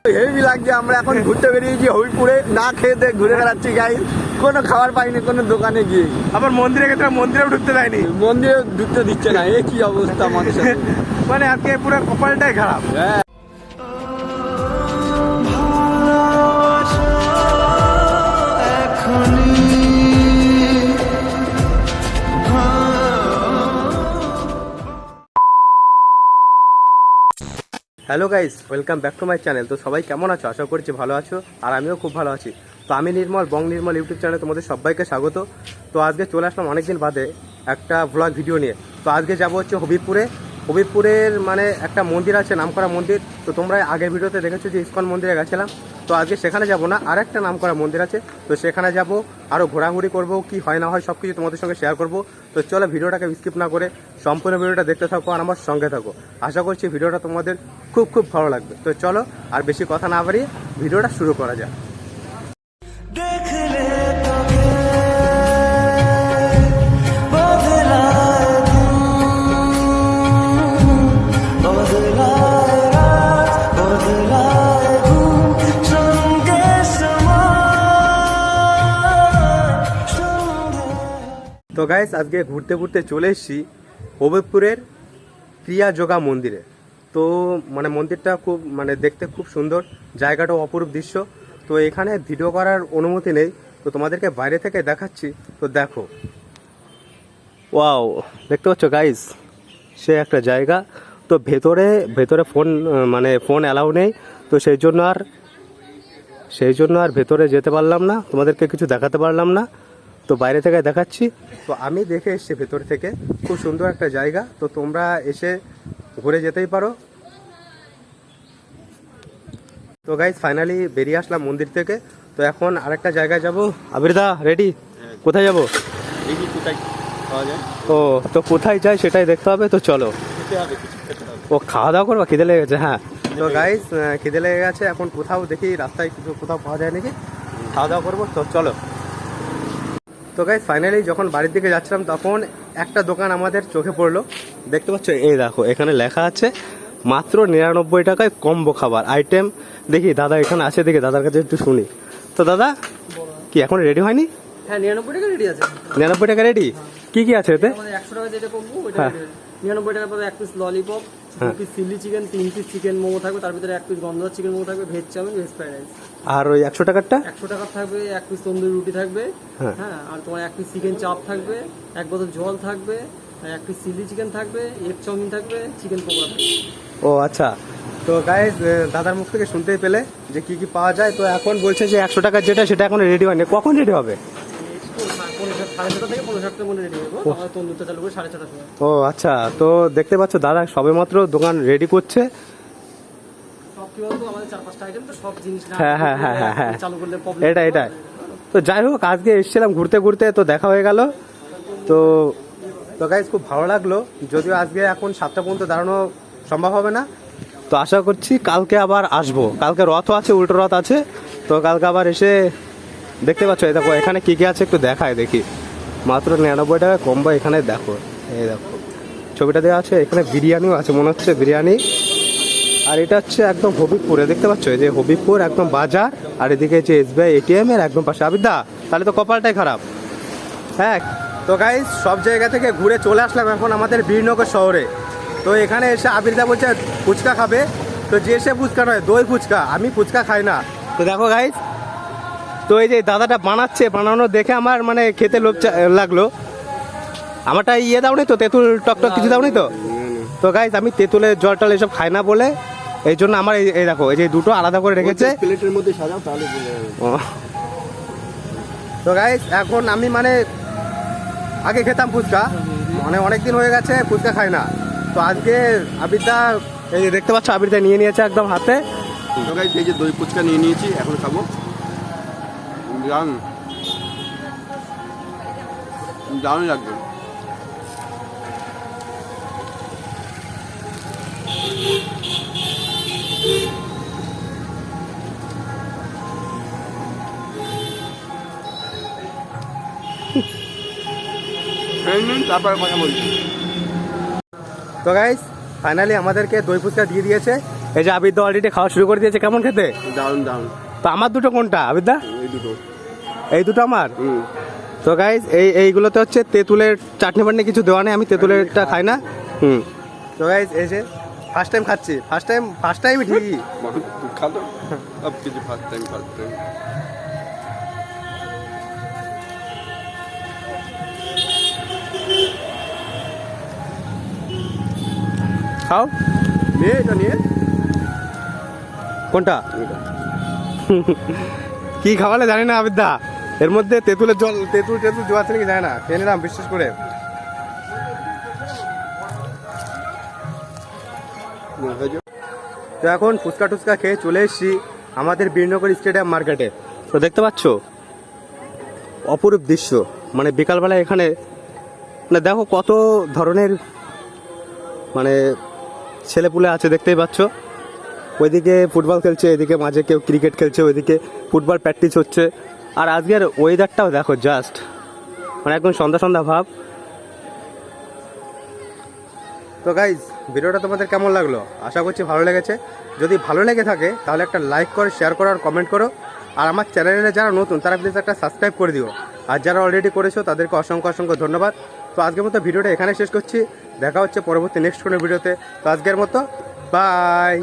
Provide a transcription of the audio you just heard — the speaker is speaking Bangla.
হেভি লাগছে। আমরা এখন ঘুরতে বেরিয়েছি হবিপুরে, না খেয়ে ঘুরে বেড়াচ্ছি গাইস, কোনো খাবার পাইনি কোনো দোকানে গিয়ে। আবার মন্দিরে গেছে, মন্দিরেও ঢুকতে দেয়নি, মন্দিরে ঢুকতে দিচ্ছে না। এ কি অবস্থা আমাদের সাথে। মানে আজকে পুরো কপালটাই খারাপ। হ্যাঁ hello guys, welcome back to my channel. তো সবাই কেমন আছো? আশা করছি ভালো আছো, আর আমিও খুব ভালো আছি। তো আমি নির্মল, বং নির্মল ইউটিউব চ্যানেলে তোমাদের সবাইকে স্বাগত। তো আজকে চলে আসলাম অনেকদিন বাদে একটা ভ্লগ ভিডিও নিয়ে। তো আজকে যাবো হচ্ছে হবিবপুরে। হবিবপুরের মানে একটা মন্দির আছে, নামকরা মন্দির। তো তোমরা আগের ভিডিওতে দেখেছো যে ইসকন মন্দিরে গেছিলাম। তো আজকে সেখানে যাব না, আর একটা নামকরা মন্দির আছে, তো সেখানে যাব, আরও ঘোরাঘুরি করবো, কি হয় না হয় সব কিছু তোমাদের সঙ্গে শেয়ার করবো। তো চলো ভিডিওটাকে স্কিপ না করে সম্পূর্ণ ভিডিওটা দেখতে থাকো আর আমার সঙ্গে থাকো। আশা করছি ভিডিওটা তোমাদের খুব খুব ভালো লাগবে। তো চলো আর বেশি কথা না বাড়িয়ে ভিডিওটা শুরু করা যাক। তো গাইস, আজকে ঘুরতে ঘুরতে চলে এসেছি হবিবপুরের ক্রিয়া যোগা মন্দিরে। তো মানে মন্দিরটা খুব মানে দেখতে খুব সুন্দর, জায়গাটাও অপরূপ দৃশ্য। তো এখানে ভিডিও করার অনুমতি নেই, তো তোমাদেরকে বাইরে থেকে দেখাচ্ছি। তো দেখো, ওয়াও, দেখতে পাচ্ছ গাইস, সে একটা জায়গা। তো ভেতরে ভেতরে ফোন মানে ফোন অ্যালাউ নেই, তো সেই জন্য আর ভেতরে যেতে পারলাম না, তোমাদেরকে কিছু দেখাতে পারলাম না। তো বাইরে থেকে দেখাচ্ছি। তো আমি দেখে এসেছি ভেতর থেকে, খুব সুন্দর একটা জায়গা। তো তোমরা এসে ঘুরে যেতেই পারো। তো গাইজ ফাইনালি বেরিয়ে আসলাম মন্দির থেকে। তো এখন আরেকটা জায়গায় যাব। আবিরদা রেডি? কোথায় যাব? কোথায় পাওয়া যায়? ও, তো কোথায় যাই সেটাই দেখতে হবে। তো চলো। ও, খাওয়া দাওয়া করবা? খিদে লেগে গেছে? হ্যাঁ। তো গাইজ খিদে লেগে গেছে, এখন কোথাও দেখি রাস্তায় কিছু কোথাও পাওয়া যায় নাকি, খাওয়া দাওয়া করবো। তো চলো। তো গাইজ ফাইনালি যখন বাড়ির দিকে যাচ্ছিলাম তখন একটা দোকান আমাদের চোখে পড়লো। দেখতে পাচ্ছ, এই দেখো, এখানে লেখা আছে মাত্র 99 টাকায় কম্বো খাবার আইটেম। দেখি দাদা এখানে আছে, দেখি দাদার কাছে একটু শুনি। তো দাদা কি এখন রেডি হয়নি? হ্যাঁ, 99 টাকা রেডি আছে। 99 টাকা রেডি? কি কি আছে এতে? 100 টাকা যেটা কম্বো ওটা 99 টাকার পরে 1 piece lollipop, 2 piece chilli chicken, 3 piece chicken momo থাকবে, তার ভিতরে 1 পিস গন্ধরাজ চিকেন মোমো থাকবে, veg chowmein, veg fried rice. আর ওই 100 টাকারটা? 100 টাকার থাকবে 1 পিস তন্দুরি রুটি থাকবে, হ্যাঁ, আর তোমার 1 পিস চিকেন চাপ থাকবে, 1 বোতল জল থাকবে, 1 পিস চিলি চিকেন থাকবে, এগ চাউমিন থাকবে, চিকেন পকোড়া থাকবে। ও আচ্ছা। তো গাইজ দাদার মুখ থেকে শুনতেই পেলে যে কি কি পাওয়া যায়। তো এখন বলছে যে 100 টাকার যেটা সেটা এখন রেডি হয়নি, কখন রেডি হবে? 6:30 থেকে 6:45 মধ্যে রেডি হবো। আমরা তন্দুরটা চালু করে 6:30টার সময়। ও আচ্ছা। তো দেখতে পাচ্ছ দাদা সবেমাত্র দোকান রেডি করছে। সব কি বলতো, আমাদের 4-5টা আইটেম, তো সব জিনিস না হ্যাঁ চালু করলে প্রবলেম। এটাই। তো যাই হোক, আজকে এসেছিলাম ঘুরতে ঘুরতে, তো দেখা হয়ে গেল। তো গাইজ খুব ভালো লাগলো, যদিও আজকে এখন 7টা পর্যন্ত দাঁড়ানো সম্ভব হবে না। তো আশা করছি কালকে আবার আসবো। কালকে রথও আছে, উল্টো রথ আছে। তো কালকে আবার এসে দেখতে পাচ্ছ, এই দেখো এখানে কি কি আছে একটু দেখায় দেখি। মাত্র 99 টাকা কম্বো। এখানে দেখো, এই দেখো ছবিটা দেওয়া আছে। এখানে বিরিয়ানিও আছে মনে হচ্ছে, বিরিয়ানি। আর এটা হচ্ছে একদম হবিবপুরে, দেখতে পাচ্ছ এই যে হবিবপুর একদম বাজার, আর এদিকে যে SBI ATM এর একদম পাশে। আবিদা তাহলে তো কপালটাই খারাপ। হ্যাঁ। তো গাইজ সব জায়গা থেকে ঘুরে চলে আসলাম এখন আমাদের বীরনগর শহরে। তো এখানে এসে আবিরদা বলছে ফুচকা খাবে। তো যে সে ফুচকা নয়, দই ফুচকা। আমি ফুচকা খাই না। তো দেখো গাইজ, তো এই যে দাদাটা বানাচ্ছে, বানানো দেখে আমার মানে খেতে লোভ লাগলো। আমারটা ইয়ে দাওনি তো, তেঁতুল টকটক কিছু দাওনি তো? তো গাইজ আমি তেঁতুলের জল টল এসব খাই না বলে এই জন্য আমার এই দেখো এই যে দুটো আলাদা করে রেখেছে প্লেটের মধ্যে সাজাও তাহলে। তো গাইজ এখন আমি মানে আগে খেতাম ফুচকা, মানে অনেকদিন হয়ে গেছে ফুচকা খাই না। তো আজকে আবিরদা এই যে দেখতে পাচ্ছ, আবিরদা নিয়ে নিয়েছে একদম হাতে। তো গাইস এই যে দই ফুচকা নিয়ে নিয়েছি, এখন খাবো। দারুণ লাগবে। তারপরে কথা বলছি। তো গাইস ফাইনালি আমাদেরকে দই ফুচকা দিয়ে দিয়েছে। এই যে আবিদ্দা অলরেডি খাওয়া শুরু করে দিয়েছে। কেমন খেতে? দারুণ দারুণ। তো আমার দুটো কোনটা আবিদ্দা? এই দুটো। এই দুটো আমার। হুম। তো গাইজ এইগুলোতে হচ্ছে তেঁতুলের চাটনি বাটনি কিছু দেওয়া নেই, আমি তেঁতুলেরটা খাই না। তো গাইজ এই যে ফার্স্ট টাইম খাচ্ছি, ফার্স্ট টাইম ঠিকই। खा लो अब কিছু ফার্স্ট টাইম। খাও। নিয়ে এটা নিয়ে কোনটা এটা। কি খাওয়ালে জানি না আবিদ্দা, এর মধ্যে তেঁতুলের জল তেঁতুল দেওয়া আছে নাকি জানি না, খেয়ে নিলাম বিশ্বাস করে। তো এখন ফুচকা টুচকা খেয়ে চলে এসেছি আমাদের বীরনগর স্টেডিয়াম মার্কেটে। তো দেখতে পাচ্ছ অপরূপ দৃশ্য, মানে বিকালবেলা এখানে না দেখো কত ধরনের মানে ছেলেপুলে আছে, দেখতেই পাচ্ছ। ওইদিকে ফুটবল খেলছে, এদিকে মাঝে কেউ ক্রিকেট খেলছে, ওইদিকে ফুটবল প্র্যাকটিস হচ্ছে। আর আজকের ওয়েদারটাও দেখো জাস্ট, মানে একদম সন্ধ্যা সন্ধ্যা ভাব। তো গাইজ ভিডিওটা তোমাদের কেমন লাগলো? আশা করছি ভালো লেগেছে। যদি ভালো লেগে থাকে তাহলে একটা লাইক করো, শেয়ার করো আর কমেন্ট করো। আর আমার চ্যানেলে যারা নতুন তারা প্লিজ একটা সাবস্ক্রাইব করে দিও। আর যারা অলরেডি করেছো তাদেরকে অসংখ্য অসংখ্য ধন্যবাদ। তো আজকের মতো ভিডিওটা এখানে শেষ করছি, দেখা হচ্ছে পরবর্তী নেক্সট কোনো ভিডিওতে। তো আজকের মতো বাই।